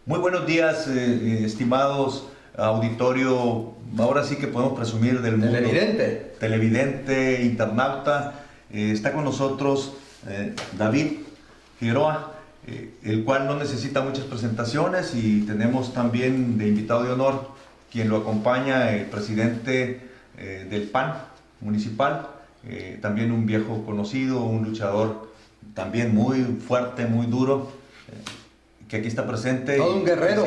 Muy buenos días, estimados auditorio. Ahora sí que podemos presumir del mundo. Televidente. Televidente, internauta. Está con nosotros David Figueroa, el cual no necesita muchas presentaciones, y tenemos también de invitado de honor quien lo acompaña, el presidente del PAN municipal, también un viejo conocido, un luchador también muy fuerte, muy duro, que aquí está presente. Todo un guerrero.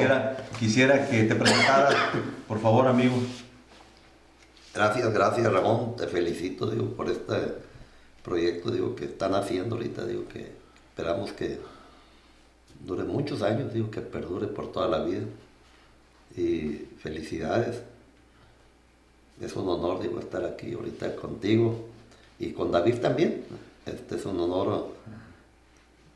Quisiera que te presentaras, por favor, amigo. Gracias Ramón, te felicito, digo, por este proyecto, digo, que están haciendo ahorita, digo, que esperamos que dure muchos años, digo, que perdure por toda la vida, y felicidades. Es un honor, digo, estar aquí ahorita contigo y con David también. Es un honor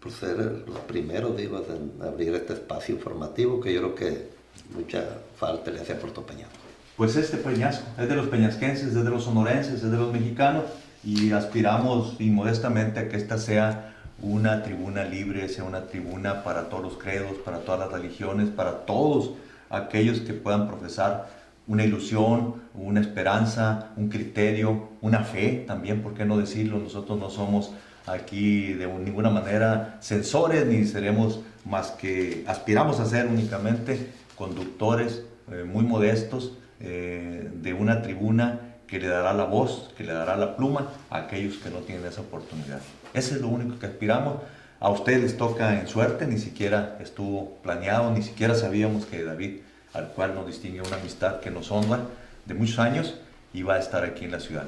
por ser los primeros, digo, en abrir este espacio informativo que yo creo que mucha falta le hace a Puerto Peñasco. Pues este peñasco es de los peñasquenses, es de los sonorenses, es de los mexicanos, y aspiramos inmodestamente a que esta sea una tribuna libre, sea una tribuna para todos los credos, para todas las religiones, para todos aquellos que puedan profesar una ilusión, una esperanza, un criterio, una fe también, ¿por qué no decirlo? Nosotros no somos aquí de ninguna manera censores, ni seremos más que aspiramos a ser únicamente conductores muy modestos de una tribuna que le dará la voz, que le dará la pluma a aquellos que no tienen esa oportunidad. Eso es lo único que aspiramos. A ustedes les toca en suerte, ni siquiera estuvo planeado, ni siquiera sabíamos que David, al cual nos distingue una amistad que nos honra de muchos años, iba a estar aquí en la ciudad.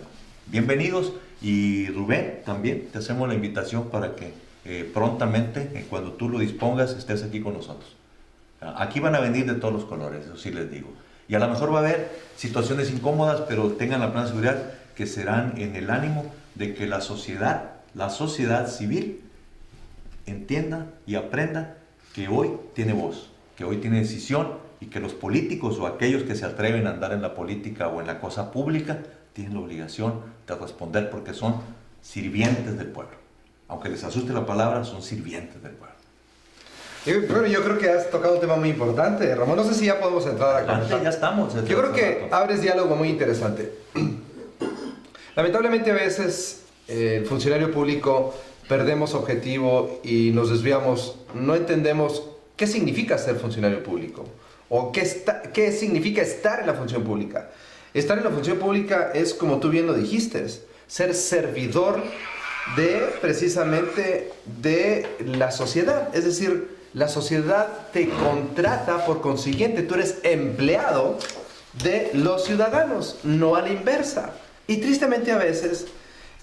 Bienvenidos, y Rubén, también te hacemos la invitación para que prontamente, cuando tú lo dispongas, estés aquí con nosotros. Aquí van a venir de todos los colores, eso sí les digo. Y a lo mejor va a haber situaciones incómodas, pero tengan la plena seguridad que serán en el ánimo de que la sociedad civil entienda y aprenda que hoy tiene voz, que hoy tiene decisión, y que los políticos o aquellos que se atreven a andar en la política o en la cosa pública tienen la obligación de responder, porque son sirvientes del pueblo. Aunque les asuste la palabra, son sirvientes del pueblo. Bueno, yo creo que has tocado un tema muy importante, Ramón. No sé si ya podemos entrar a comentar. Ya estamos. Yo creo que abres diálogo muy interesante. Lamentablemente a veces el funcionario público perdemos objetivo y nos desviamos. No entendemos qué significa ser funcionario público o qué significa estar en la función pública. Estar en la función pública es, como tú bien lo dijiste, ser servidor precisamente de la sociedad. Es decir, la sociedad te contrata, por consiguiente, tú eres empleado de los ciudadanos, no a la inversa. Y tristemente a veces,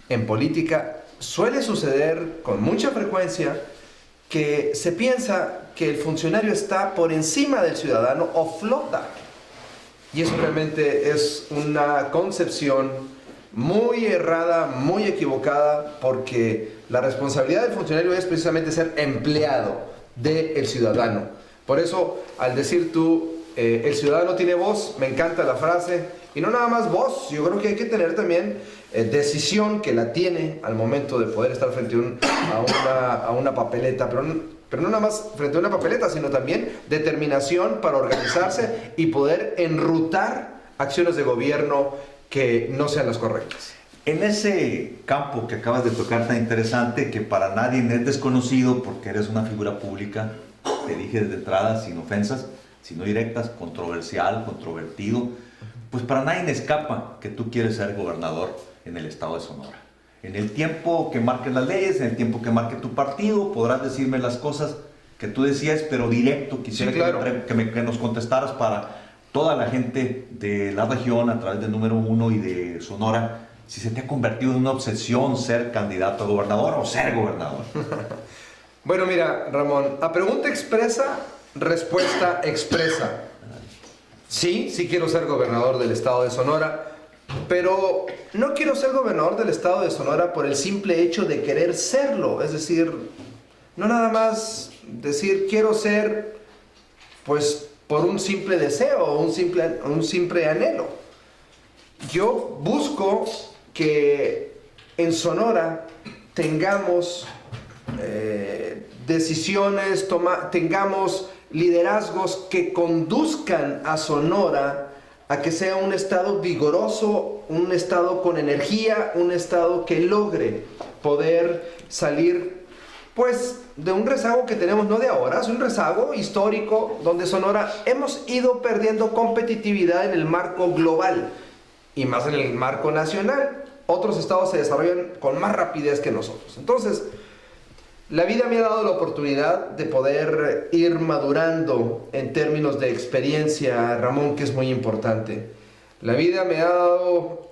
en política, suele suceder con mucha frecuencia que se piensa que el funcionario está por encima del ciudadano o flota. Y eso realmente es una concepción muy errada, muy equivocada, porque la responsabilidad del funcionario es precisamente ser empleado del ciudadano. Por eso, al decir tú, el ciudadano tiene voz, me encanta la frase, y no nada más voz, yo creo que hay que tener también decisión, que la tiene al momento de poder estar frente a una papeleta, pero no nada más frente a una papeleta, sino también determinación para organizarse y poder enrutar acciones de gobierno que no sean las correctas. En ese campo que acabas de tocar tan interesante, que para nadie es desconocido porque eres una figura pública, te dije desde entrada, sin ofensas, sino directas, controversial, controvertido, pues para nadie escapa que tú quieres ser gobernador en el estado de Sonora. En el tiempo que marquen las leyes, en el tiempo que marque tu partido, podrás decirme las cosas que tú decías, pero directo. Quisiera sí, claro, que nos contestaras para toda la gente de la región, a través del número 1 y de Sonora, si se te ha convertido en una obsesión ser candidato a gobernador o ser gobernador. Bueno, mira, Ramón, a pregunta expresa, respuesta expresa. Sí quiero ser gobernador del estado de Sonora, pero no quiero ser gobernador del estado de Sonora por el simple hecho de querer serlo. Es decir, no nada más decir quiero ser, pues por un simple deseo o un simple anhelo. Yo busco que en Sonora tengamos decisiones, tengamos liderazgos que conduzcan a Sonora a que sea un estado vigoroso, un estado con energía, un estado que logre poder salir pues de un rezago que tenemos no de ahora, es un rezago histórico donde Sonora hemos ido perdiendo competitividad en el marco global y más en el marco nacional. Otros estados se desarrollan con más rapidez que nosotros. Entonces, la vida me ha dado la oportunidad de poder ir madurando en términos de experiencia, Ramón, que es muy importante. La vida me ha dado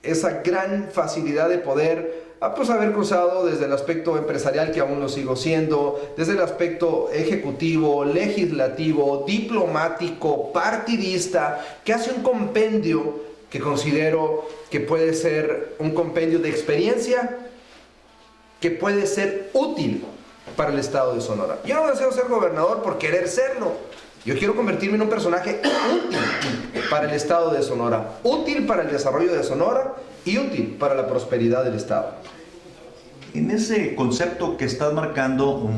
esa gran facilidad de poder pues haber cruzado desde el aspecto empresarial, que aún lo sigo siendo, desde el aspecto ejecutivo, legislativo, diplomático, partidista, que hace un compendio que considero que puede ser un compendio de experiencia que puede ser útil para el estado de Sonora. Yo no deseo ser gobernador por querer serlo. Yo quiero convertirme en un personaje útil para el estado de Sonora, útil para el desarrollo de Sonora y útil para la prosperidad del estado. En ese concepto que estás marcando,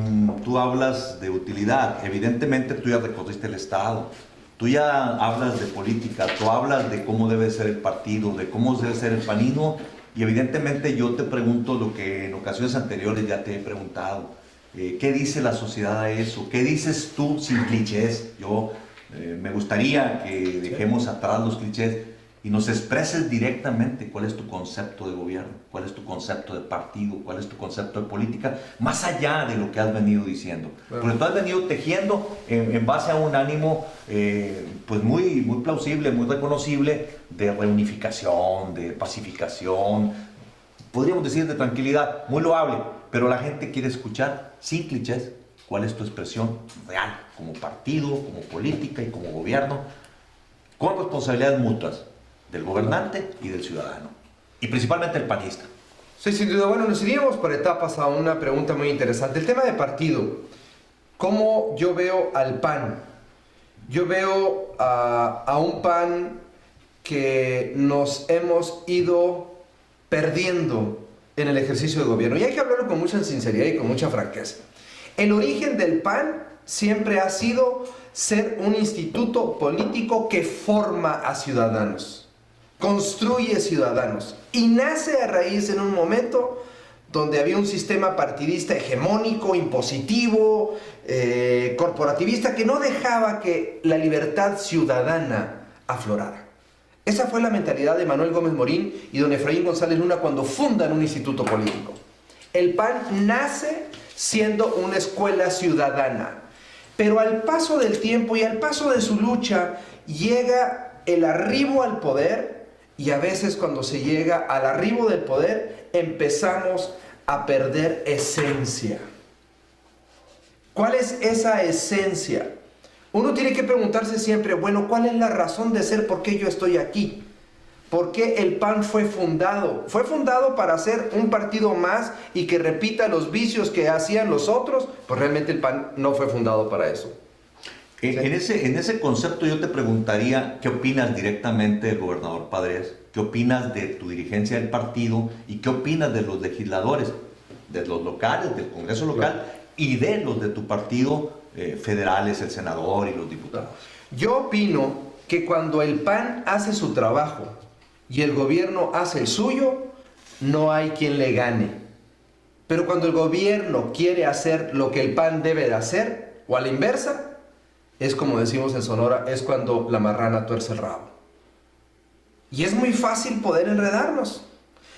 tú hablas de utilidad. Evidentemente tú ya recorriste el estado, tú ya hablas de política, tú hablas de cómo debe ser el partido, de cómo debe ser el panismo, y evidentemente yo te pregunto lo que en ocasiones anteriores ya te he preguntado. ¿Qué dice la sociedad a eso? ¿Qué dices tú sin clichés? Yo me gustaría que dejemos atrás los clichés y nos expreses directamente cuál es tu concepto de gobierno, cuál es tu concepto de partido, cuál es tu concepto de política, más allá de lo que has venido diciendo. Bueno. Porque tú has venido tejiendo en base a un ánimo pues muy plausible, muy reconocible, de reunificación, de pacificación, podríamos decir de tranquilidad, muy loable, pero la gente quiere escuchar, sin clichés, cuál es tu expresión real, como partido, como política y como gobierno, con responsabilidades mutuas del gobernante y del ciudadano, y principalmente el panista. Sí, sin duda. Bueno, nos iríamos por etapas a una pregunta muy interesante. El tema de partido. ¿Cómo yo veo al PAN? Yo veo a un PAN que nos hemos ido perdiendo en el ejercicio de gobierno. Y hay que hablarlo con mucha sinceridad y con mucha franqueza. El origen del PAN siempre ha sido ser un instituto político que forma a ciudadanos, construye ciudadanos, y nace a raíz en un momento donde había un sistema partidista hegemónico, impositivo, corporativista, que no dejaba que la libertad ciudadana aflorara. Esa fue la mentalidad de Manuel Gómez Morín y don Efraín González Luna cuando fundan un instituto político. El PAN nace siendo una escuela ciudadana, pero al paso del tiempo y al paso de su lucha llega el arribo al poder, y a veces cuando se llega al arribo del poder empezamos a perder esencia. ¿Cuál es esa esencia? Uno tiene que preguntarse siempre, bueno, ¿cuál es la razón de ser? ¿Por qué yo estoy aquí? ¿Por qué el PAN fue fundado? ¿Fue fundado para ser un partido más y que repita los vicios que hacían los otros? Pues realmente el PAN no fue fundado para eso. ¿Sí? En ese concepto yo te preguntaría, ¿qué opinas directamente del gobernador Padres? ¿Qué opinas de tu dirigencia del partido? ¿Y qué opinas de los legisladores, de los locales, del Congreso local, claro, y de los de tu partido federales, el senador y los diputados? Yo opino que cuando el PAN hace su trabajo y el gobierno hace el suyo, no hay quien le gane. Pero cuando el gobierno quiere hacer lo que el PAN debe de hacer, o a la inversa, es como decimos en Sonora, es cuando la marrana tuerce el rabo. Y es muy fácil poder enredarnos.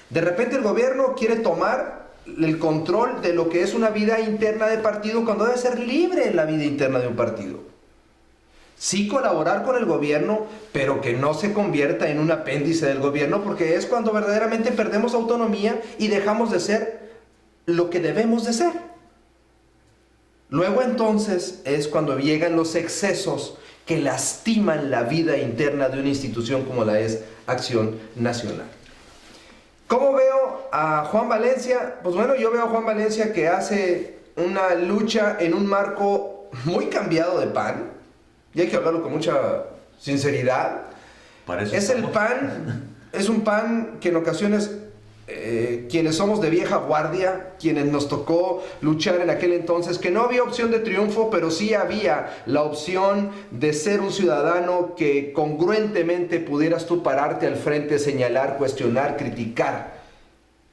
De repente el gobierno quiere tomar el control de lo que es una vida interna de partido cuando debe ser libre la vida interna de un partido. Sí colaborar con el gobierno, pero que no se convierta en un apéndice del gobierno, porque es cuando verdaderamente perdemos autonomía y dejamos de ser lo que debemos de ser. Luego entonces es cuando llegan los excesos que lastiman la vida interna de una institución como la es Acción Nacional. ¿Cómo veo a Juan Valencia? Pues bueno, yo veo a Juan Valencia que hace una lucha en un marco muy cambiado de PAN, y hay que hablarlo con mucha sinceridad. Es el PAN, es un PAN que en ocasiones quienes somos de vieja guardia, quienes nos tocó luchar en aquel entonces, que no había opción de triunfo, pero sí había la opción de ser un ciudadano que congruentemente pudieras tú pararte al frente, señalar, cuestionar, criticar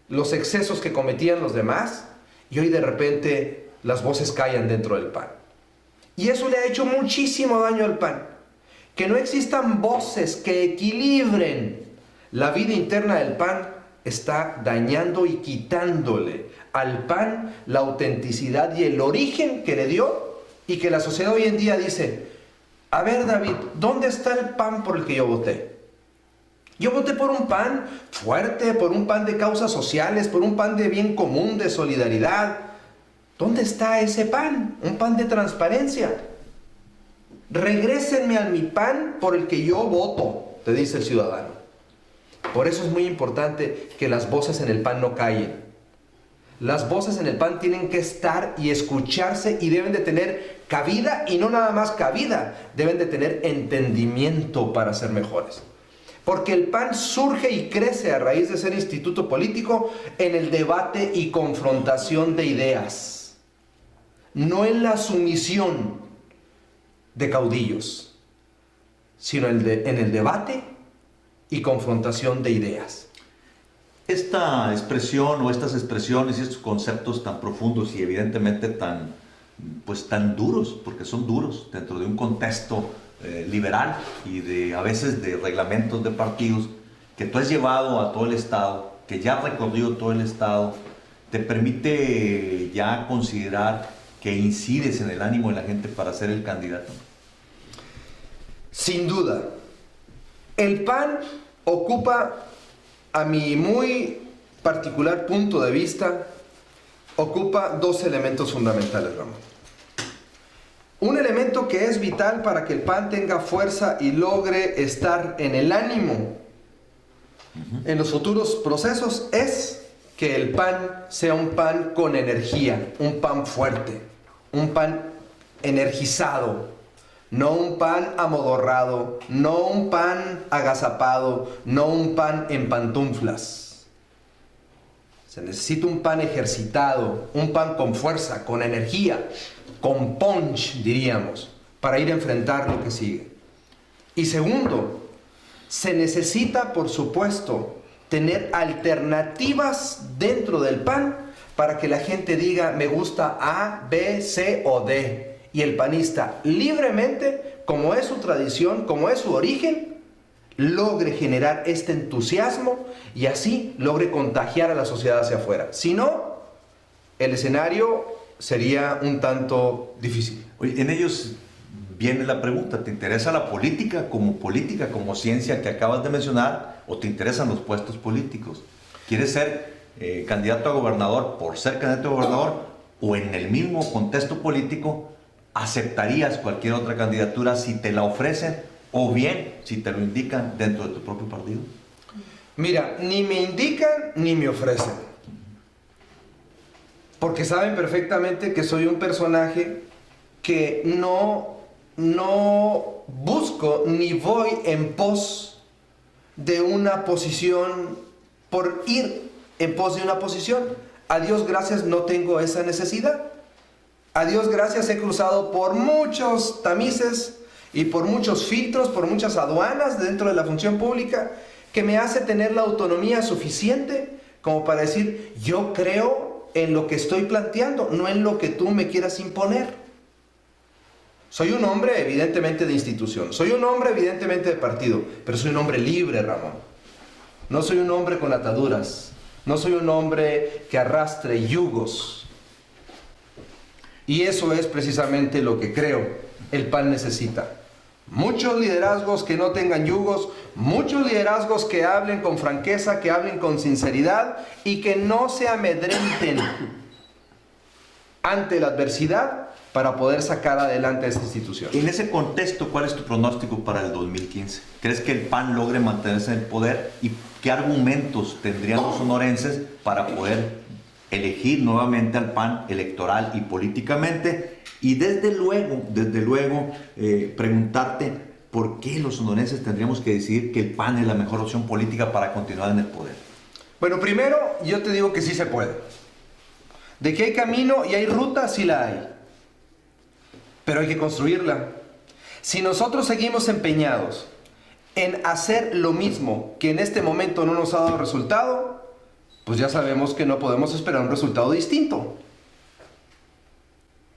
los excesos que cometían los demás, y hoy de repente las voces callan dentro del PAN. Y eso le ha hecho muchísimo daño al PAN. Que no existan voces que equilibren la vida interna del PAN está dañando y quitándole al PAN la autenticidad y el origen que le dio, y que la sociedad hoy en día dice: a ver, David, ¿dónde está el PAN por el que yo voté? Yo voté por un PAN fuerte, por un PAN de causas sociales, por un PAN de bien común, de solidaridad. ¿Dónde está ese PAN? Un PAN de transparencia. Regrésenme a mi PAN por el que yo voto, te dice el ciudadano. Por eso es muy importante que las voces en el PAN no callen. Las voces en el PAN tienen que estar y escucharse, y deben de tener cabida, y no nada más cabida, deben de tener entendimiento para ser mejores. Porque el PAN surge y crece a raíz de ser instituto político en el debate y confrontación de ideas, no en la sumisión de caudillos, sino en el debate y confrontación de ideas. Esta expresión o estas expresiones y estos conceptos tan profundos y evidentemente tan duros, porque son duros dentro de un contexto liberal y a veces de reglamentos de partidos, que tú has llevado a todo el Estado, que ya has recorrido todo el Estado, te permite ya considerar que incides en el ánimo de la gente para ser el candidato. Sin duda, el PAN ocupa, a mi muy particular punto de vista, ocupa dos elementos fundamentales, Ramón. Un elemento que es vital para que el PAN tenga fuerza y logre estar en el ánimo en los futuros procesos es que el PAN sea un PAN con energía, un PAN fuerte, un PAN energizado. No un PAN amodorrado, no un PAN agazapado, no un PAN en pantuflas. Se necesita un PAN ejercitado, un PAN con fuerza, con energía, con punch, diríamos, para ir a enfrentar lo que sigue. Y segundo, se necesita, por supuesto, tener alternativas dentro del PAN para que la gente diga: me gusta A, B, C o D. Y el panista libremente, como es su tradición, como es su origen, logre generar este entusiasmo y así logre contagiar a la sociedad hacia afuera. Si no, el escenario sería un tanto difícil. Oye, en ellos viene la pregunta: ¿te interesa la política como ciencia que acabas de mencionar, o te interesan los puestos políticos? ¿Quieres ser candidato a gobernador por ser candidato a gobernador, o en el mismo contexto político aceptarías cualquier otra candidatura si te la ofrecen, o bien si te lo indican dentro de tu propio partido? Mira, ni me indican ni me ofrecen, porque saben perfectamente que soy un personaje que no busco ni voy en pos de una posición por ir en pos de una posición. A Dios gracias, no tengo esa necesidad. A Dios gracias, he cruzado por muchos tamices y por muchos filtros, por muchas aduanas dentro de la función pública, que me hace tener la autonomía suficiente como para decir: yo creo en lo que estoy planteando, no en lo que tú me quieras imponer. Soy un hombre evidentemente de institución, soy un hombre evidentemente de partido, pero soy un hombre libre, Ramón. No soy un hombre con ataduras, no soy un hombre que arrastre yugos. Y eso es precisamente lo que creo el PAN necesita. Muchos liderazgos que no tengan yugos, muchos liderazgos que hablen con franqueza, que hablen con sinceridad y que no se amedrenten ante la adversidad para poder sacar adelante a esta institución. En ese contexto, ¿cuál es tu pronóstico para el 2015? ¿Crees que el PAN logre mantenerse en el poder? ¿Y qué argumentos tendrían los sonorenses para poder elegir nuevamente al PAN electoral y políticamente? Y desde luego, preguntarte por qué los sonorenses tendríamos que decidir que el PAN es la mejor opción política para continuar en el poder. Bueno, primero yo te digo que sí se puede. De que hay camino y hay ruta, sí la hay. Pero hay que construirla. Si nosotros seguimos empeñados en hacer lo mismo que en este momento no nos ha dado resultado, pues ya sabemos que no podemos esperar un resultado distinto.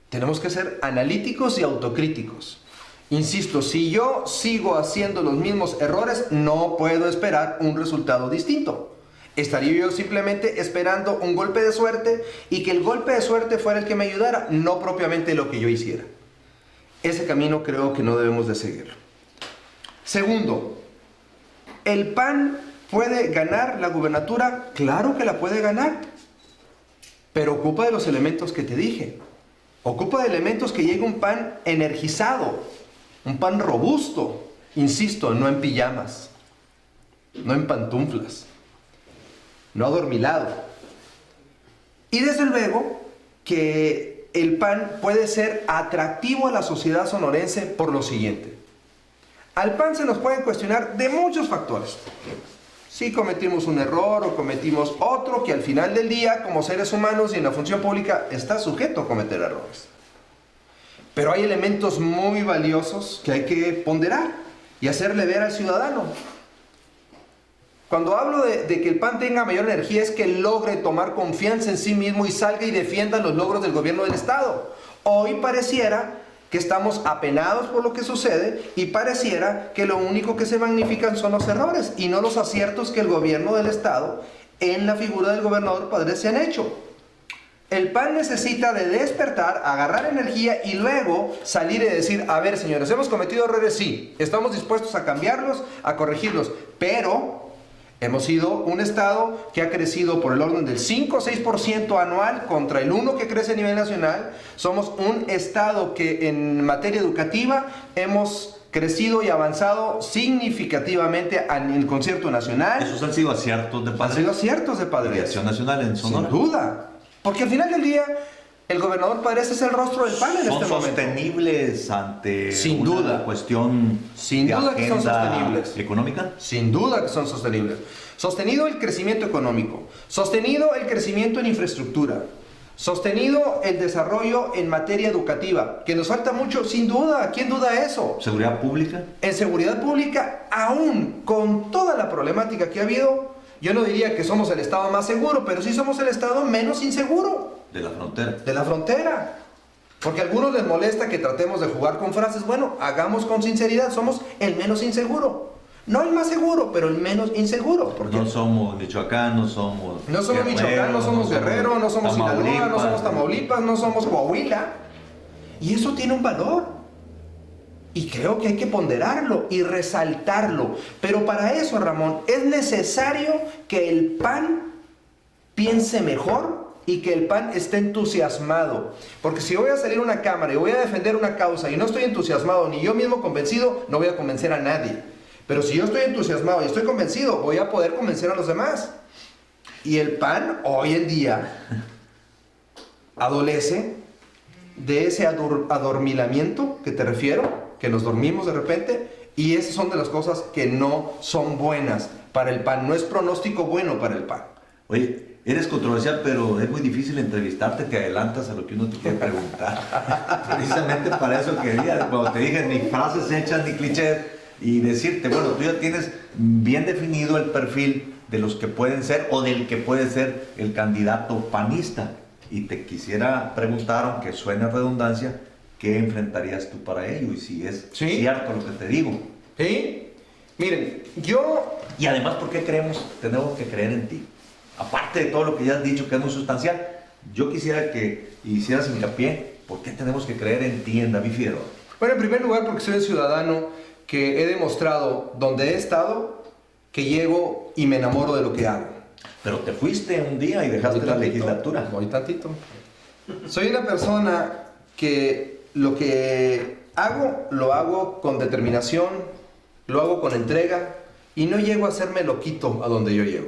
Tenemos que ser analíticos y autocríticos. Insisto, si yo sigo haciendo los mismos errores, no puedo esperar un resultado distinto. Estaría yo simplemente esperando un golpe de suerte y que el golpe de suerte fuera el que me ayudara, no propiamente lo que yo hiciera. Ese camino creo que no debemos de seguir. Segundo, ¿el PAN puede ganar la gubernatura? Claro que la puede ganar, pero ocupa de los elementos que te dije. Ocupa de elementos que llegue un PAN energizado, un PAN robusto, insisto, no en pijamas, no en pantuflas, no adormilado. Y desde luego que el PAN puede ser atractivo a la sociedad sonorense por lo siguiente. Al PAN se nos pueden cuestionar de muchos factores. Si cometimos un error o cometimos otro que al final del día, como seres humanos y en la función pública, está sujeto a cometer errores. Pero hay elementos muy valiosos que hay que ponderar y hacerle ver al ciudadano. Cuando hablo de que el PAN tenga mayor energía es que logre tomar confianza en sí mismo y salga y defienda los logros del gobierno del Estado. Hoy pareciera que estamos apenados por lo que sucede y pareciera que lo único que se magnifican son los errores y no los aciertos que el gobierno del Estado en la figura del gobernador Padres se han hecho. El PAN necesita de despertar, agarrar energía y luego salir y decir, a ver señores, hemos cometido errores, sí, estamos dispuestos a cambiarlos, a corregirlos, pero hemos sido un estado que ha crecido por el orden del 5 o 6% anual contra el 1% que crece a nivel nacional. Somos un estado que en materia educativa hemos crecido y avanzado significativamente en el concierto nacional. Esos han sido aciertos de Padres. Han sido aciertos de Padres. De Acción Nacional en Sonora. Sin duda. Porque al final del día, el gobernador Padres es el rostro del PAN en este momento. Son sostenibles ante Sin una duda. Cuestión Sin de duda que son agenda sostenibles. económica. Sin duda que son sostenibles. Sostenido el crecimiento económico, sostenido el crecimiento en infraestructura, sostenido el desarrollo en materia educativa, que nos falta mucho, sin duda. ¿Quién duda eso? Seguridad pública. En seguridad pública, aún con toda la problemática que ha habido, yo no diría que somos el estado más seguro, pero sí somos el estado menos inseguro. De la frontera. De la frontera. Porque a algunos les molesta que tratemos de jugar con frases. Bueno, hagamos con sinceridad, somos el menos inseguro. No el más seguro, pero el menos inseguro. Porque no somos Michoacán, no somos Michoacán, no somos Guerrero, no somos Sinaloa, no somos Tamaulipas, no somos Coahuila. Y eso tiene un valor. Y creo que hay que ponderarlo y resaltarlo. Pero para eso, Ramón, es necesario que el PAN piense mejor y que el PAN esté entusiasmado. Porque si voy a salir a una cámara y voy a defender una causa y no estoy entusiasmado ni yo mismo convencido, no voy a convencer a nadie. Pero si yo estoy entusiasmado y estoy convencido, voy a poder convencer a los demás. Y el PAN hoy en día adolece de ese adormilamiento que te refiero, que nos dormimos de repente, y esas son de las cosas que no son buenas para el PAN. No es pronóstico bueno para el PAN. Oye, eres controversial, pero es muy difícil entrevistarte, te adelantas a lo que uno te quiere preguntar. Precisamente para eso quería, cuando te dije ni frases hechas ni clichés, y decirte, bueno, tú ya tienes bien definido el perfil de los que pueden ser o del que puede ser el candidato panista. Y te quisiera preguntar, aunque suene a redundancia, ¿qué enfrentarías tú para ello? Y si es cierto lo que te digo. ¿Sí? Miren, yo... Y además, ¿por qué tenemos que creer en ti? Aparte de todo lo que ya has dicho, que es muy sustancial, yo quisiera que hicieras hincapié, ¿por qué tenemos que creer en ti, en David Figueroa? Bueno, en primer lugar, porque soy un ciudadano que he demostrado donde he estado, que llego y me enamoro de lo que hago. Pero te fuiste un día y dejaste la legislatura. Voy tantito. Soy una persona que lo que hago, lo hago con determinación, lo hago con entrega y no llego a hacerme loquito a donde yo llego.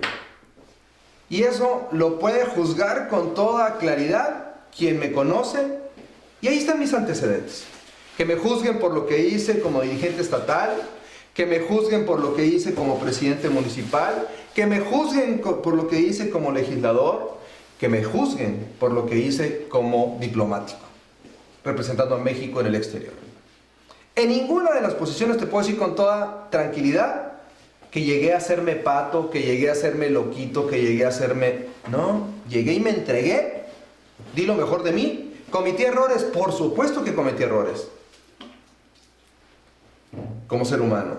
Y eso lo puede juzgar con toda claridad quien me conoce, y ahí están mis antecedentes. Que me juzguen por lo que hice como dirigente estatal, que me juzguen por lo que hice como presidente municipal, que me juzguen por lo que hice como legislador, que me juzguen por lo que hice como diplomático, representando a México en el exterior. En ninguna de las posiciones te puedo decir con toda tranquilidad que llegué a hacerme pato, que llegué a hacerme loquito, que llegué a hacerme... No, llegué y me entregué, di lo mejor de mí. ¿Cometí errores? Por supuesto que cometí errores como ser humano,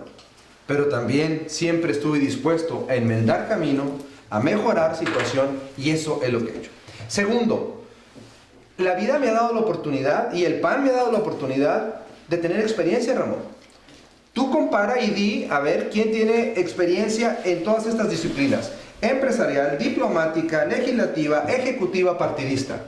pero también siempre estuve dispuesto a enmendar camino, a mejorar situación, y eso es lo que he hecho. Segundo, la vida me ha dado la oportunidad, y el PAN me ha dado la oportunidad de tener experiencia, Ramón. Tú compara y di a ver quién tiene experiencia en todas estas disciplinas: empresarial, diplomática, legislativa, ejecutiva, partidista.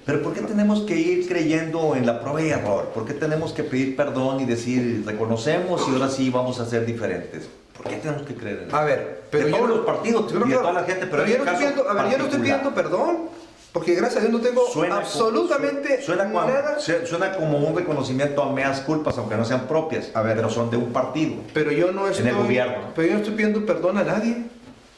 Pero ¿por qué tenemos que ir creyendo en la prueba y error? ¿Por qué tenemos que pedir perdón y decir, reconocemos y ahora sí vamos a ser diferentes? ¿Por qué tenemos que creer en eso? A ver, pero de yo todos no, los partidos y de toda la gente, pero en yo este no estoy caso pidiendo, a ver, yo no estoy pidiendo perdón, porque gracias a Dios no tengo absolutamente nada. Suena como un reconocimiento a meas culpas, aunque no sean propias, A ver, pero son de un partido. Pero yo no estoy, en el gobierno. Pero yo no estoy pidiendo perdón a nadie,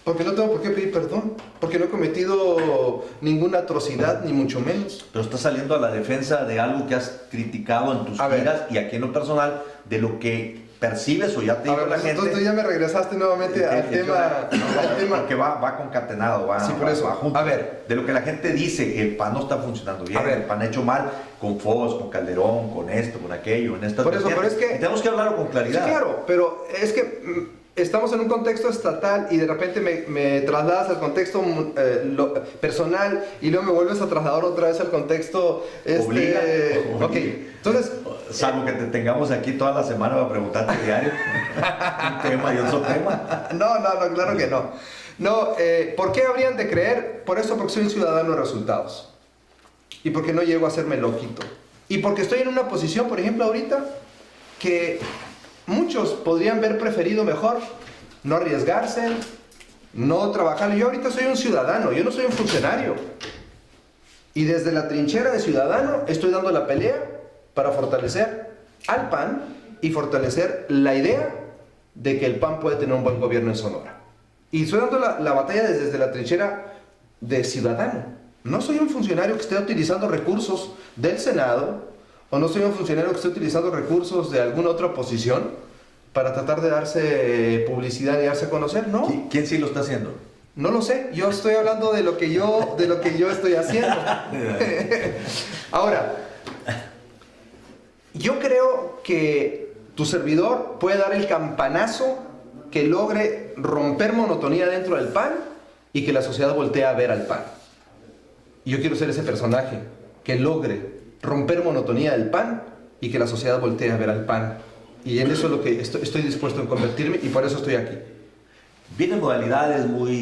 porque no tengo por qué pedir perdón, porque no he cometido ninguna atrocidad, ni mucho menos. Pero estás saliendo a la defensa de algo que has criticado en tus giras y aquí en lo personal, de lo que percibes o ya te dijo la gente. Entonces ya me regresaste nuevamente al tema. Porque va concatenado, sí, por eso. va junto. A ver. De lo que la gente dice, el PAN no está funcionando bien, A ver. el PAN ha hecho mal con Foz, con Calderón, con esto, con aquello, en estas. Por eso, pero es que... Y tenemos que hablarlo con claridad. Sí, claro, pero es que estamos en un contexto estatal y de repente me trasladas al contexto personal y luego me vuelves a trasladar otra vez al contexto... Obliga. Ok, entonces... Salvo que te tengamos aquí toda la semana para preguntarte diario un tema y otro tema. No, claro que no. No, ¿por qué habrían de creer? Por eso, porque soy un ciudadano de resultados. Y porque no llego a hacerme loquito. Y porque estoy en una posición, por ejemplo, ahorita, que muchos podrían haber preferido mejor no arriesgarse, no trabajar. Yo ahorita soy un ciudadano, yo no soy un funcionario. Y desde la trinchera de ciudadano estoy dando la pelea para fortalecer al PAN y fortalecer la idea de que el PAN puede tener un buen gobierno en Sonora. Y estoy dando la batalla desde la trinchera de ciudadano. No soy un funcionario que esté utilizando recursos del Senado, o no soy un funcionario que esté utilizando recursos de alguna otra posición para tratar de darse publicidad y darse a conocer, ¿no? ¿Quién sí lo está haciendo? No lo sé, yo estoy hablando de lo que yo estoy haciendo. Ahora, yo creo que tu servidor puede dar el campanazo que logre romper monotonía dentro del PAN y que la sociedad voltee a ver al PAN. Y yo quiero ser ese personaje que logre romper monotonía del PAN y que la sociedad voltee a ver al PAN. Y en eso es lo que estoy dispuesto a convertirme, y por eso estoy aquí. Vienen modalidades muy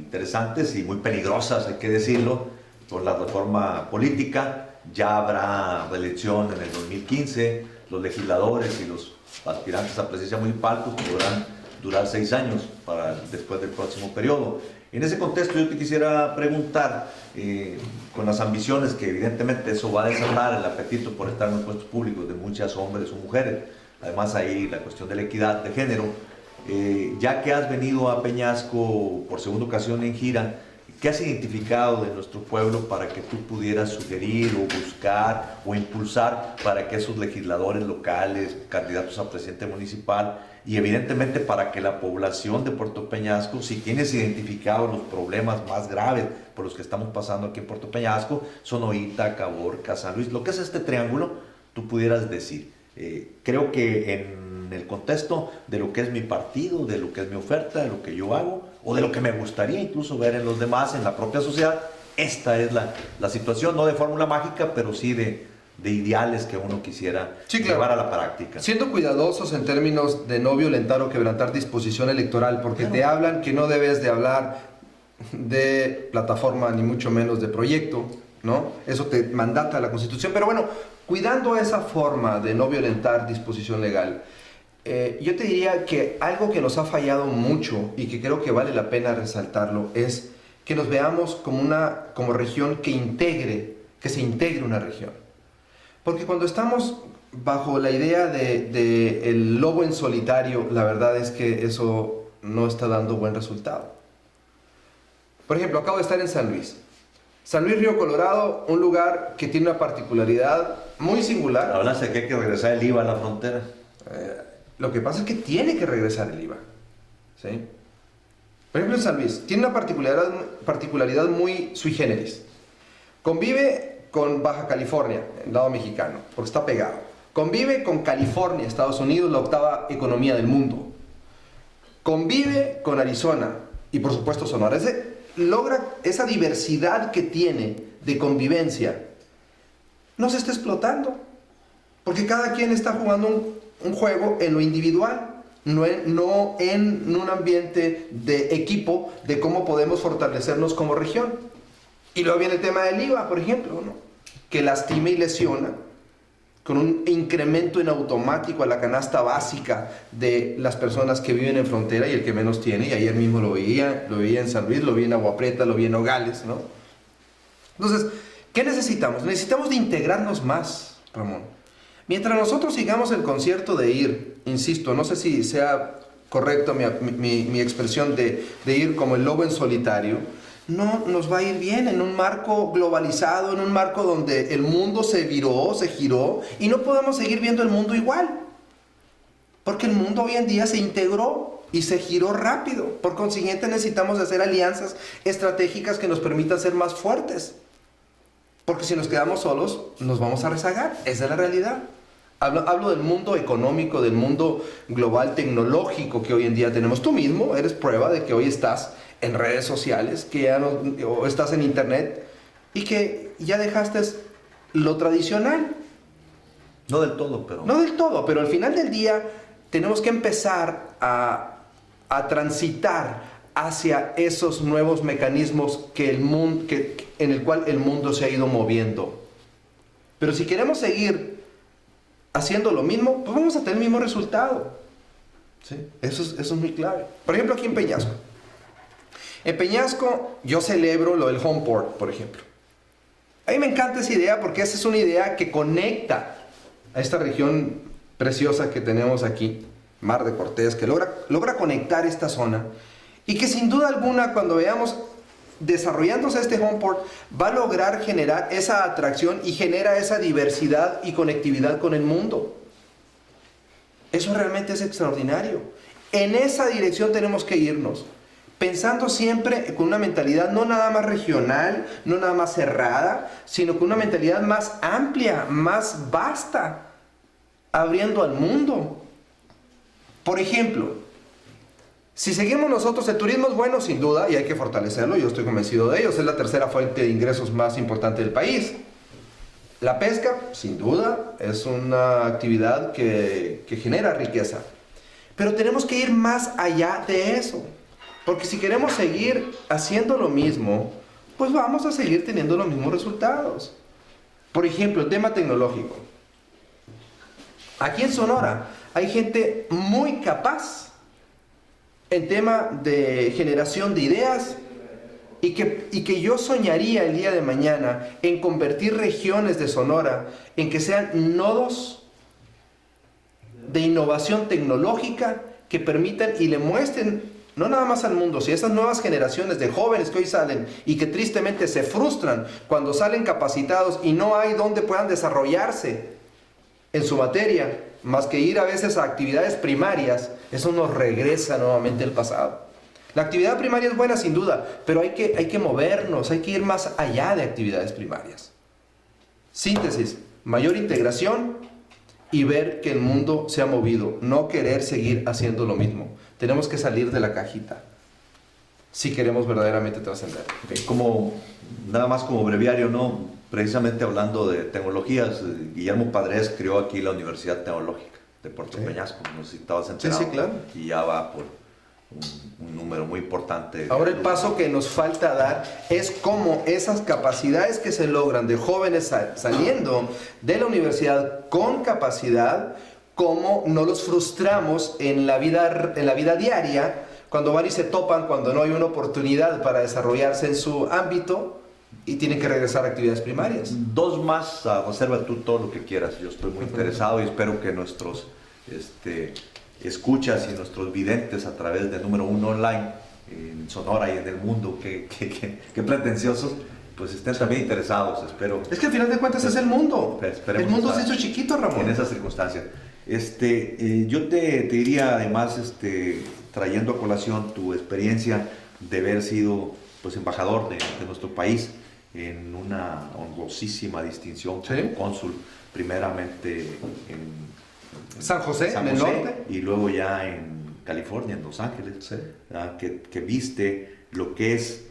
interesantes y muy peligrosas, hay que decirlo, por la reforma política. Ya habrá reelección en el 2015, los legisladores y los aspirantes a presidencia municipal pues, podrán durar 6 años después del próximo periodo. En ese contexto yo te quisiera preguntar, con las ambiciones que evidentemente eso va a desatar el apetito por estar en los puestos públicos de muchas hombres o mujeres, además ahí la cuestión de la equidad de género, ya que has venido a Peñasco por segunda ocasión en gira, ¿qué has identificado de nuestro pueblo para que tú pudieras sugerir o buscar o impulsar para que esos legisladores locales, candidatos a presidente municipal y evidentemente para que la población de Puerto Peñasco, si tienes identificados los problemas más graves por los que estamos pasando aquí en Puerto Peñasco, Sonoita, Caborca, San Luis, lo que es este triángulo, tú pudieras decir? Creo que en el contexto de lo que es mi partido, de lo que es mi oferta, de lo que yo hago, o de lo que me gustaría incluso ver en los demás, en la propia sociedad, esta es la situación, no de fórmula mágica, pero sí de ideales que uno quisiera llevar a la práctica. Siendo cuidadosos en términos de no violentar o quebrantar disposición electoral, porque te hablan que no debes de hablar de plataforma, ni mucho menos de proyecto, ¿no? Eso te mandata la Constitución, pero bueno, cuidando esa forma de no violentar disposición legal, yo te diría que algo que nos ha fallado mucho y que creo que vale la pena resaltarlo es que nos veamos como región que se integre una región. Porque cuando estamos bajo la idea de el lobo en solitario, la verdad es que eso no está dando buen resultado. Por ejemplo, acabo de estar en San Luis. San Luis Río Colorado, un lugar que tiene una particularidad muy singular. Hablas de que hay que regresar el IVA a la frontera. Lo que pasa es que tiene que regresar el IVA. ¿Sí? Por ejemplo, en San Luis, tiene una particularidad muy sui generis. Convive con Baja California, el lado mexicano, porque está pegado. Convive con California, Estados Unidos, la octava economía del mundo. Convive con Arizona y, por supuesto, Sonora. Logra esa diversidad que tiene de convivencia. No se está explotando, porque cada quien está jugando un juego en lo individual, no en un ambiente de equipo, de cómo podemos fortalecernos como región. Y luego viene el tema del IVA, por ejemplo, ¿no? Que lastima y lesiona, con un incremento en automático a la canasta básica de las personas que viven en frontera y el que menos tiene. Y ayer mismo lo veía en San Luis, lo vi en Agua Prieta, lo vi en Nogales, ¿no? Entonces, ¿qué necesitamos? Necesitamos de integrarnos más, Ramón. Mientras nosotros sigamos el concierto de ir, insisto, no sé si sea correcto mi expresión de ir como el lobo en solitario, no nos va a ir bien en un marco globalizado, en un marco donde el mundo se viró, se giró, y no podemos seguir viendo el mundo igual. Porque el mundo hoy en día se integró y se giró rápido. Por consiguiente, necesitamos hacer alianzas estratégicas que nos permitan ser más fuertes. Porque si nos quedamos solos, nos vamos a rezagar. Esa es la realidad. Hablo del mundo económico, del mundo global tecnológico que hoy en día tenemos. Tú mismo eres prueba de que hoy estás en redes sociales, que ya o estás en internet y que ya dejaste lo tradicional. No del todo, pero... No del todo, pero al final del día tenemos que empezar a transitar hacia esos nuevos mecanismos en el cual el mundo se ha ido moviendo. Pero si queremos seguir haciendo lo mismo, pues vamos a tener el mismo resultado. ¿Sí? Eso es muy clave. Por ejemplo, aquí en Peñasco. En Peñasco yo celebro lo del Homeport, por ejemplo. A mí me encanta esa idea porque esa es una idea que conecta a esta región preciosa que tenemos aquí, Mar de Cortés, que logra conectar esta zona y que sin duda alguna cuando veamos desarrollándose este Homeport va a lograr generar esa atracción y genera esa diversidad y conectividad con el mundo. Eso realmente es extraordinario. En esa dirección tenemos que irnos, pensando siempre con una mentalidad no nada más regional, no nada más cerrada, sino con una mentalidad más amplia, más vasta, abriendo al mundo. Por ejemplo, si seguimos nosotros, el turismo es bueno sin duda y hay que fortalecerlo, yo estoy convencido de ello, es la tercera fuente de ingresos más importante del país. La pesca, sin duda, es una actividad que genera riqueza, pero tenemos que ir más allá de eso, porque si queremos seguir haciendo lo mismo, pues vamos a seguir teniendo los mismos resultados. Por ejemplo, el tema tecnológico. Aquí en Sonora hay gente muy capaz en tema de generación de ideas y que yo soñaría el día de mañana en convertir regiones de Sonora en que sean nodos de innovación tecnológica que permitan y le muestren no nada más al mundo, si esas nuevas generaciones de jóvenes que hoy salen y que tristemente se frustran cuando salen capacitados y no hay donde puedan desarrollarse en su materia, más que ir a veces a actividades primarias, eso nos regresa nuevamente al pasado. La actividad primaria es buena sin duda, pero hay que movernos, hay que ir más allá de actividades primarias. Síntesis, mayor integración y ver que el mundo se ha movido, no querer seguir haciendo lo mismo. Tenemos que salir de la cajita si queremos verdaderamente trascender. Nada más como breviario, ¿no? Precisamente hablando de tecnologías, Guillermo Padres creó aquí la Universidad Tecnológica de Puerto Peñasco, no sé si estabas enterado. Sí, claro. Y ya va por un número muy importante. Ahora el paso que nos falta dar es cómo esas capacidades que se logran de jóvenes saliendo de la universidad con capacidad, cómo no los frustramos en la vida diaria, cuando van y se topan, cuando no hay una oportunidad para desarrollarse en su ámbito, Y tienen que regresar a actividades primarias. Dos más, reserva tú todo lo que quieras. Yo estoy muy interesado y espero que nuestros escuchas y nuestros videntes a través de Número Uno Online en Sonora y en el mundo, que pretenciosos, pues estén también interesados, espero. Es que al final de cuentas es el mundo. Esperemos El mundo estar se hizo chiquito, Ramón. en esas circunstancias. Yo te diría además, trayendo a colación tu experiencia de haber sido pues embajador de nuestro país en una honrosísima distinción como Sí. cónsul, primeramente en San José, San en el José, norte. y luego ya en California, en Los Ángeles, Sí. ¿verdad? Que viste lo que es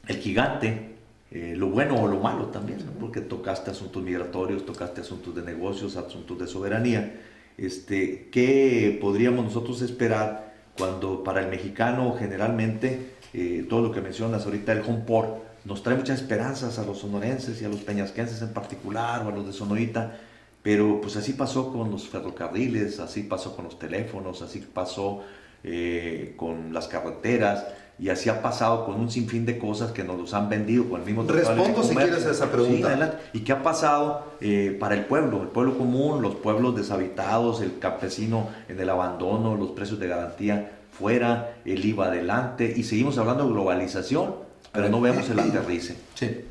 el gigante, lo bueno o lo malo también, ¿no? Porque tocaste asuntos migratorios, tocaste asuntos de negocios, asuntos de soberanía. ¿Qué podríamos nosotros esperar cuando para el mexicano generalmente todo lo que mencionas ahorita, el home port, nos trae muchas esperanzas a los sonorenses y a los peñasquenses en particular, o a los de Sonorita, pero pues así pasó con los ferrocarriles, así pasó con los teléfonos, así pasó con las carreteras, y así ha pasado con un sinfín de cosas que nos los han vendido con el mismo Tratado de Respondo si Comercio. quieres a esa pregunta. Sí, adelante. ¿Y qué ha pasado para el pueblo común, los pueblos deshabitados, el campesino en el abandono, los precios de garantía fuera, el IVA adelante, y seguimos hablando de globalización, pero no vemos el aterrice? Sí.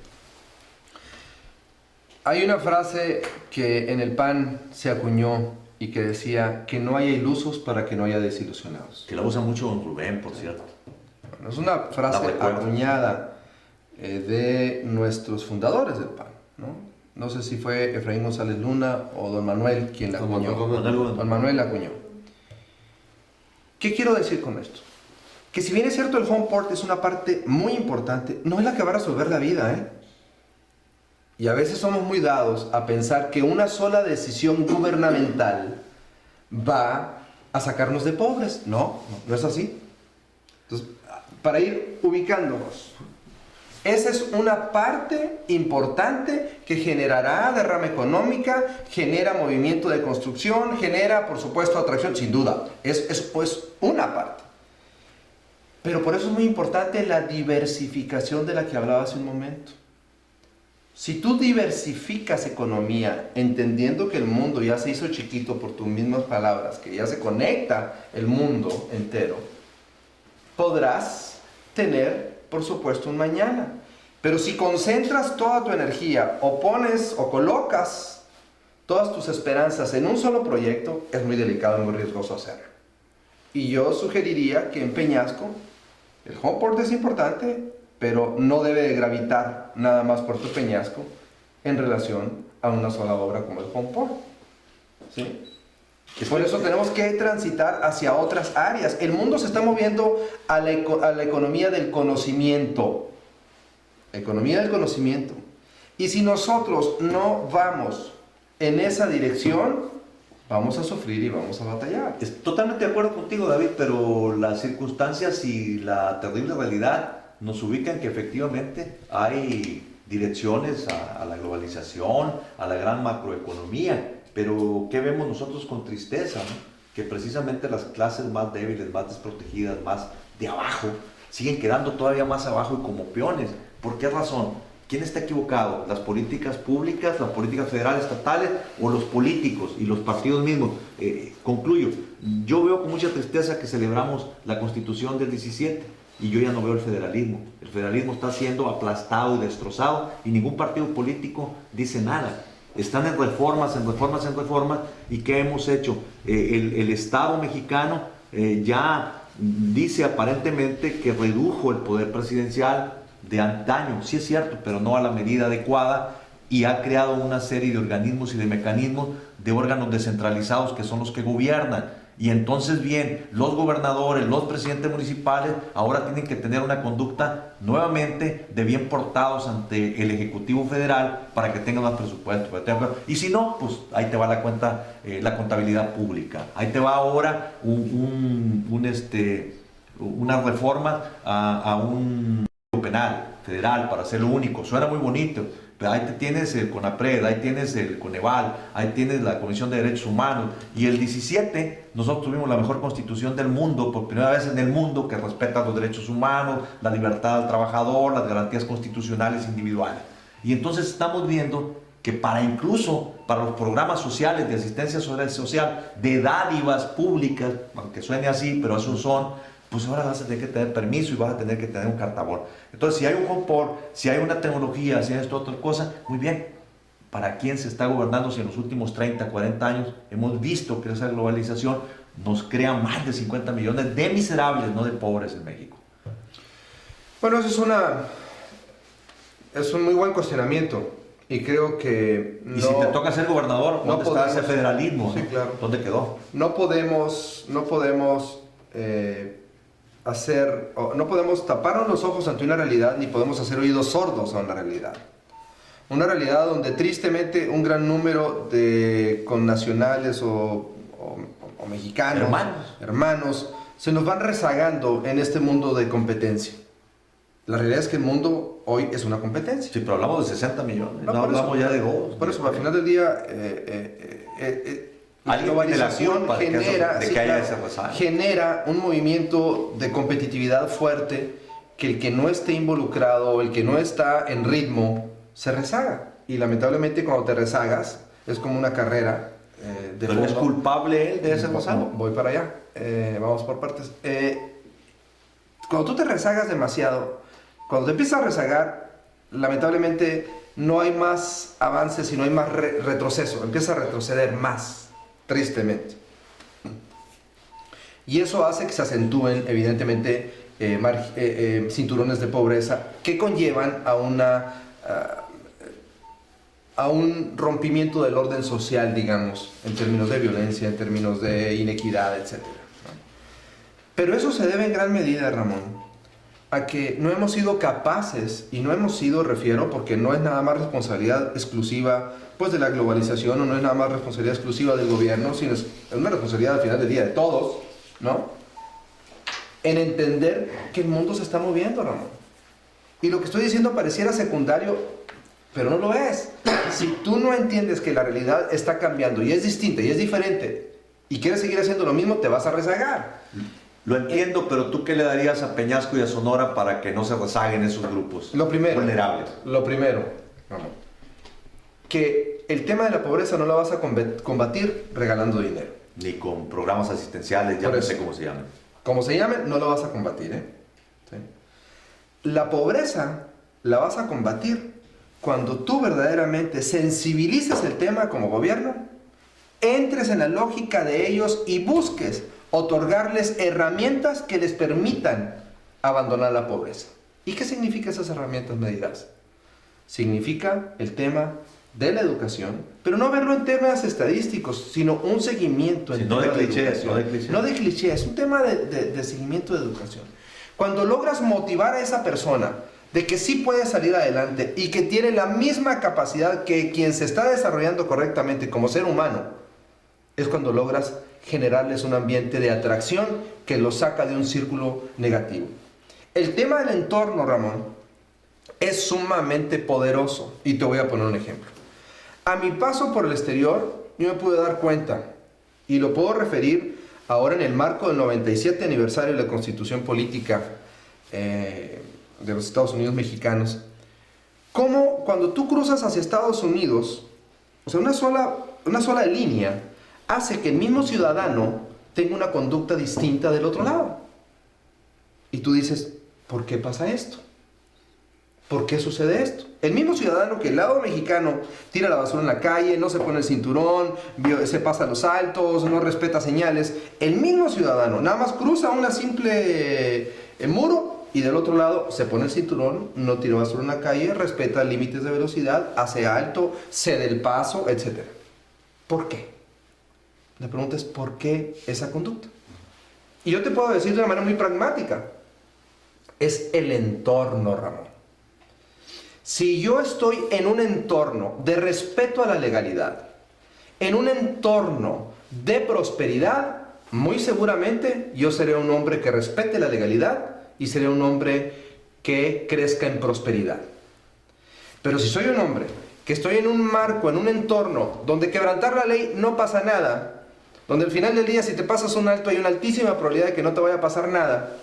Hay una frase que en el PAN se acuñó y que decía que no haya ilusos para que no haya desilusionados. Que la usa mucho don Rubén, por cierto. Bueno, es una frase La recuerdo. acuñada de nuestros fundadores del PAN, ¿no? No sé si fue Efraín González Luna o don Manuel quien la acuñó. Don Manuel la acuñó. ¿Qué quiero decir con esto? Que si bien es cierto el home port es una parte muy importante, no es la que va a resolver la vida, ¿eh? Y a veces somos muy dados a pensar que una sola decisión gubernamental va a sacarnos de pobres. No, no es así. Entonces, para ir ubicándonos, esa es una parte importante que generará derrama económica, genera movimiento de construcción, genera, por supuesto, atracción, sin duda. Es pues una parte. Pero por eso es muy importante la diversificación de la que hablaba hace un momento. Si tú diversificas economía, entendiendo que el mundo ya se hizo chiquito por tus mismas palabras, que ya se conecta el mundo entero, podrás tener, por supuesto, un mañana. Pero si concentras toda tu energía o pones o colocas todas tus esperanzas en un solo proyecto, es muy delicado y muy riesgoso hacerlo. Y yo sugeriría que en Peñasco el home port es importante, pero no debe de gravitar nada más Puerto Peñasco en relación a una sola obra como el home port. ¿Sí? Y por eso tenemos que transitar hacia otras áreas. El mundo se está moviendo a la economía del conocimiento. Economía del conocimiento. Y si nosotros no vamos en esa dirección, vamos a sufrir y vamos a batallar. Estoy totalmente de acuerdo contigo, David, pero las circunstancias y la terrible realidad nos ubican que efectivamente hay direcciones a la globalización, a la gran macroeconomía, pero ¿qué vemos nosotros con tristeza? ¿No? Que precisamente las clases más débiles, más desprotegidas, más de abajo, siguen quedando todavía más abajo y como peones. ¿Por qué razón? ¿Quién está equivocado? ¿Las políticas públicas, las políticas federales, estatales o los políticos y los partidos mismos? Concluyo, yo veo con mucha tristeza que celebramos la Constitución del 17 y yo ya no veo el federalismo. El federalismo está siendo aplastado y destrozado y ningún partido político dice nada. Están en reformas, en reformas, en reformas. ¿Y qué hemos hecho? El Estado mexicano ya dice aparentemente que redujo el poder presidencial de antaño, sí es cierto, pero no a la medida adecuada, y ha creado una serie de organismos y de mecanismos de órganos descentralizados que son los que gobiernan. Y entonces bien, los gobernadores, los presidentes municipales ahora tienen que tener una conducta nuevamente de bien portados ante el Ejecutivo Federal para que tengan más presupuesto. Y si no, pues ahí te va la cuenta, la contabilidad pública. Ahí te va ahora una reforma a un penal federal para hacerlo único. Suena muy bonito, Ahí te tienes el CONAPRED, ahí tienes el CONEVAL, ahí tienes la Comisión de Derechos Humanos. Y el 17, nosotros tuvimos la mejor constitución del mundo, por primera vez en el mundo, que respeta los derechos humanos, la libertad del trabajador, las garantías constitucionales individuales. Y entonces estamos viendo que incluso para los programas sociales, de asistencia social, de dádivas públicas, aunque suene así, pero esos son, pues ahora vas a tener que tener permiso y vas a tener que tener un cartabón. Entonces, si hay un compor, si hay una tecnología, si hay esto, otra cosa, muy bien. ¿Para quién se está gobernando si en los últimos 30, 40 años hemos visto que esa globalización nos crea más de 50 millones de miserables, no de pobres en México? Bueno, eso es un muy buen cuestionamiento. Y creo que y si te toca ser gobernador, ¿dónde está ese federalismo? Sí, claro. ¿Dónde quedó? No podemos taparnos los ojos ante una realidad, ni podemos hacer oídos sordos a una realidad. Una realidad donde tristemente un gran número de connacionales o mexicanos, hermanos, se nos van rezagando en este mundo de competencia. La realidad es que el mundo hoy es una competencia. Sí, pero hablamos de 60 millones, no hablamos ya de 2. Por eso, al final del día, la globalización genera un movimiento de competitividad fuerte que el que no esté involucrado o el que no está en ritmo se rezaga. Y lamentablemente cuando te rezagas es como una carrera de ¿Pero fondo. es culpable él de ese rezago? Voy para allá. Vamos por partes. Cuando tú te rezagas demasiado, cuando te empiezas a rezagar, lamentablemente no hay más avance, sino hay más retroceso. Empieza a retroceder más, tristemente. Y eso hace que se acentúen, evidentemente, cinturones de pobreza que conllevan a un rompimiento del orden social, digamos, en términos de violencia, en términos de inequidad, etc. Pero eso se debe en gran medida, Ramón, a que no hemos sido capaces, y no hemos sido, refiero, porque no es nada más responsabilidad exclusiva pues, de la globalización, o no es nada más responsabilidad exclusiva del gobierno, sino es una responsabilidad al final del día de todos, ¿no? En entender que el mundo se está moviendo, Ramón. Y lo que estoy diciendo pareciera secundario, pero no lo es. Si tú no entiendes que la realidad está cambiando y es distinta y es diferente, y quieres seguir haciendo lo mismo, te vas a rezagar. Lo entiendo, pero ¿tú qué le darías a Peñasco y a Sonora para que no se rezaguen esos grupos vulnerables? Lo primero, Ramón, que el tema de la pobreza no la vas a combatir regalando dinero. Ni con programas asistenciales, ya no sé cómo se llaman. Como se llamen, no lo vas a combatir, ¿Sí? La pobreza la vas a combatir cuando tú verdaderamente sensibilices el tema como gobierno, entres en la lógica de ellos y busques otorgarles herramientas que les permitan abandonar la pobreza. ¿Y qué significa esas herramientas, me dirás? Significa el tema de la educación, pero no verlo en temas estadísticos, sino un seguimiento. Sí, no de clichés, no de clichés, un tema de seguimiento de educación. Cuando logras motivar a esa persona de que sí puede salir adelante y que tiene la misma capacidad que quien se está desarrollando correctamente como ser humano, es cuando logras generarles un ambiente de atracción que los saca de un círculo negativo. El tema del entorno, Ramón, es sumamente poderoso y te voy a poner un ejemplo. A mi paso por el exterior, yo me pude dar cuenta, y lo puedo referir ahora en el marco del 97 aniversario de la Constitución Política de los Estados Unidos mexicanos, cómo cuando tú cruzas hacia Estados Unidos, o sea, una sola línea, hace que el mismo ciudadano tenga una conducta distinta del otro lado. Y tú dices, ¿por qué pasa esto? ¿Por qué sucede esto? El mismo ciudadano que el lado mexicano tira la basura en la calle, no se pone el cinturón, se pasa los altos, no respeta señales. El mismo ciudadano nada más cruza una simple muro y del otro lado se pone el cinturón, no tira basura en la calle, respeta límites de velocidad, hace alto, cede el paso, etc. ¿Por qué? La pregunta es ¿por qué esa conducta? Y yo te puedo decir de una manera muy pragmática. Es el entorno, Ramón. Si yo estoy en un entorno de respeto a la legalidad, en un entorno de prosperidad, muy seguramente yo seré un hombre que respete la legalidad y seré un hombre que crezca en prosperidad. Pero si soy un hombre que estoy en un marco, en un entorno donde quebrantar la ley no pasa nada, donde al final del día si te pasas un alto hay una altísima probabilidad de que no te vaya a pasar nada,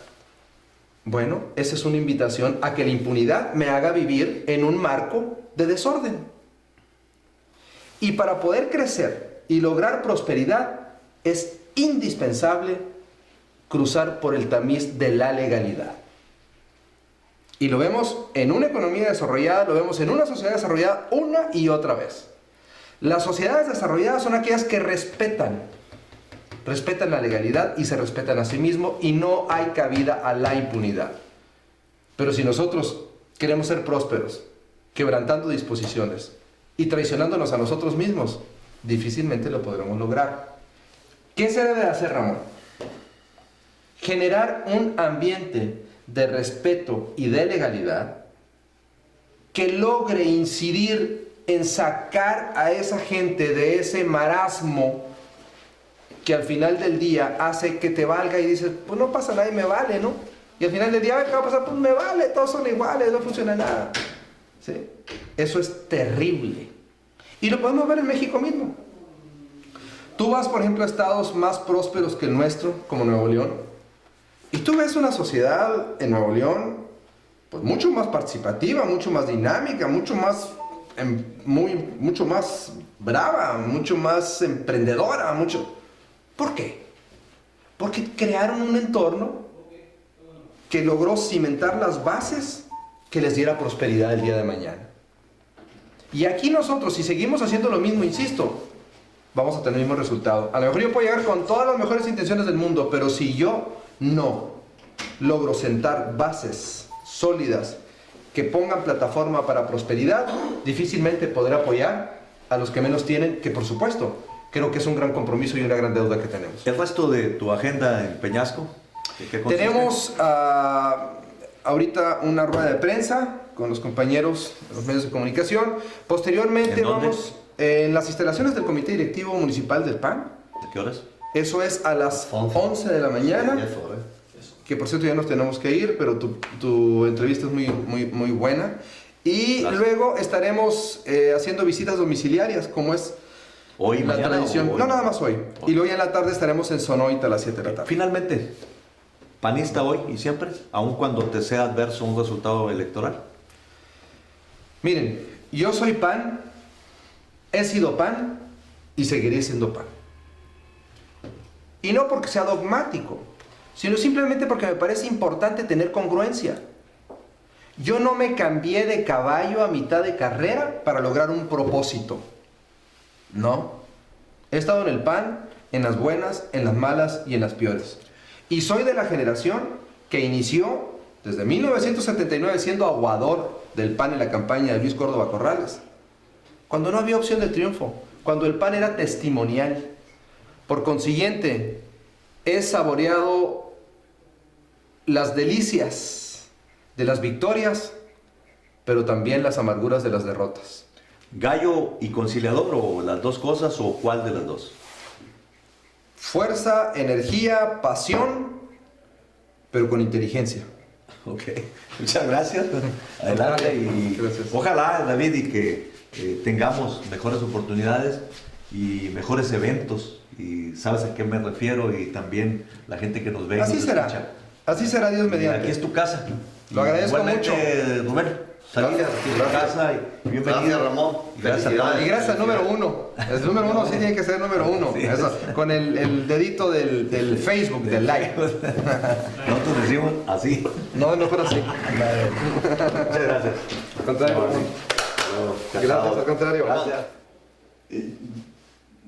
bueno, esa es una invitación a que la impunidad me haga vivir en un marco de desorden. Y para poder crecer y lograr prosperidad es indispensable cruzar por el tamiz de la legalidad. Y lo vemos en una economía desarrollada, lo vemos en una sociedad desarrollada una y otra vez. Las sociedades desarrolladas son aquellas que respetan la legalidad y se respetan a sí mismos y no hay cabida a la impunidad. Pero si nosotros queremos ser prósperos, quebrantando disposiciones y traicionándonos a nosotros mismos, difícilmente lo podremos lograr. ¿Qué se debe hacer, Ramón? Generar un ambiente de respeto y de legalidad que logre incidir en sacar a esa gente de ese marasmo que al final del día hace que te valga y dices, pues no pasa nada y me vale, ¿no? Y al final del día, ¿qué va a pasar? Pues me vale, todos son iguales, no funciona nada. ¿Sí? Eso es terrible. Y lo podemos ver en México mismo. Tú vas, por ejemplo, a estados más prósperos que el nuestro, como Nuevo León, y tú ves una sociedad en Nuevo León pues mucho más participativa, mucho más dinámica, mucho más brava, mucho más emprendedora, ¿Por qué? Porque crearon un entorno que logró cimentar las bases que les diera prosperidad el día de mañana. Y aquí nosotros, si seguimos haciendo lo mismo, insisto, vamos a tener el mismo resultado. A lo mejor yo puedo llegar con todas las mejores intenciones del mundo, pero si yo no logro sentar bases sólidas que pongan plataforma para prosperidad, difícilmente podré apoyar a los que menos tienen, que por supuesto, creo que es un gran compromiso y una gran deuda que tenemos. ¿El resto de tu agenda en Peñasco? ¿Qué consiste? Tenemos ahorita una rueda de prensa con los compañeros de los medios de comunicación. Posteriormente ¿En dónde? vamos en las instalaciones del Comité Directivo Municipal del PAN. ¿De qué horas? Eso es a las 11 de la mañana. Que por cierto ya nos tenemos que ir, pero tu entrevista es muy buena. Y Gracias. luego estaremos haciendo visitas domiciliarias, como es ¿Hoy, la mañana tradición. o hoy? No, nada más hoy. Y luego ya en la tarde estaremos en Sonoita a las 7 de la tarde. Finalmente, panista hoy y siempre, aun cuando te sea adverso un resultado electoral. Miren, yo soy PAN, he sido PAN y seguiré siendo PAN. Y no porque sea dogmático, sino simplemente porque me parece importante tener congruencia. Yo no me cambié de caballo a mitad de carrera para lograr un propósito. No. He estado en el PAN, en las buenas, en las malas y en las peores. Y soy de la generación que inició desde 1979 siendo aguador del PAN en la campaña de Luis Córdoba Corrales. Cuando no había opción de triunfo, cuando el PAN era testimonial. Por consiguiente, he saboreado las delicias de las victorias, pero también las amarguras de las derrotas. ¿Gallo y conciliador o las dos cosas o cuál de las dos? Fuerza, energía, pasión, pero con inteligencia. Ok, muchas gracias. Adelante y Gracias. ojalá, David, y que tengamos mejores oportunidades y mejores eventos. Y sabes a qué me refiero y también la gente que nos ve. y Así nos será. escucha. Así será, Dios Y mediante. aquí es tu casa. Lo agradezco Igualmente, mucho. Rubén. Saludos, Gracias, aquí es tu gracias. casa y bienvenido. Gracias, Ramón. Y gracias a todos. Y gracias al número uno. El número uno sí tiene que ser el número uno. Sí. Eso, con el dedito del Facebook, del like. Nosotros decimos así. No, mejor así. Muchas gracias. Al contrario. Gracias, al contrario. Gracias.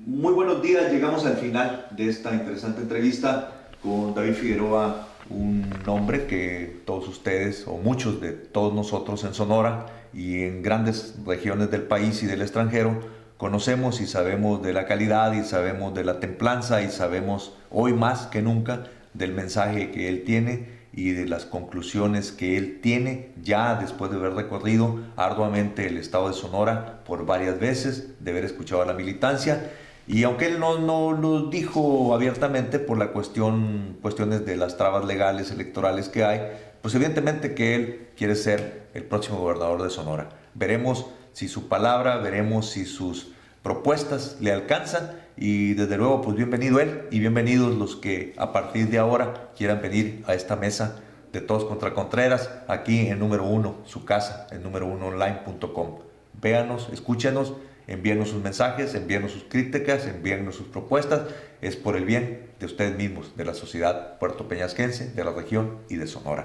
Muy buenos días, llegamos al final de esta interesante entrevista con David Figueroa, un hombre que todos ustedes o muchos de todos nosotros en Sonora y en grandes regiones del país y del extranjero conocemos y sabemos de la calidad y sabemos de la templanza y sabemos hoy más que nunca del mensaje que él tiene y de las conclusiones que él tiene ya después de haber recorrido arduamente el estado de Sonora por varias veces, de haber escuchado a la militancia. Y aunque él no lo dijo abiertamente por la cuestiones de las trabas legales electorales que hay, pues evidentemente que él quiere ser el próximo gobernador de Sonora. Veremos si su palabra, veremos si sus propuestas le alcanzan, y desde luego pues bienvenido él y bienvenidos los que a partir de ahora quieran venir a esta mesa de Todos contra Contreras, aquí en Número 1, su casa, en número1online.com. Véanos, escúchenos, envíenos sus mensajes, envíenos sus críticas, envíenos sus propuestas. Es por el bien de ustedes mismos, de la sociedad puertopeñasquense, de la región y de Sonora.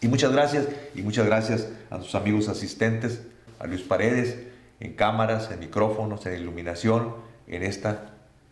Y muchas gracias a sus amigos asistentes, a Luis Paredes, en cámaras, en micrófonos, en iluminación, en esta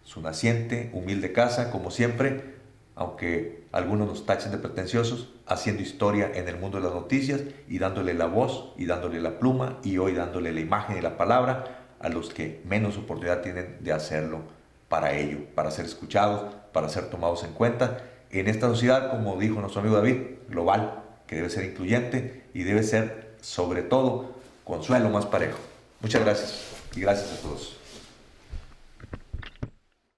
su naciente, humilde casa, como siempre, aunque algunos nos tachen de pretenciosos, haciendo historia en el mundo de las noticias y dándole la voz y dándole la pluma y hoy dándole la imagen y la palabra a los que menos oportunidad tienen de hacerlo para ello, para ser escuchados, para ser tomados en cuenta en esta sociedad, como dijo nuestro amigo David, global, que debe ser incluyente y debe ser, sobre todo, consuelo más parejo. Muchas gracias y gracias a todos.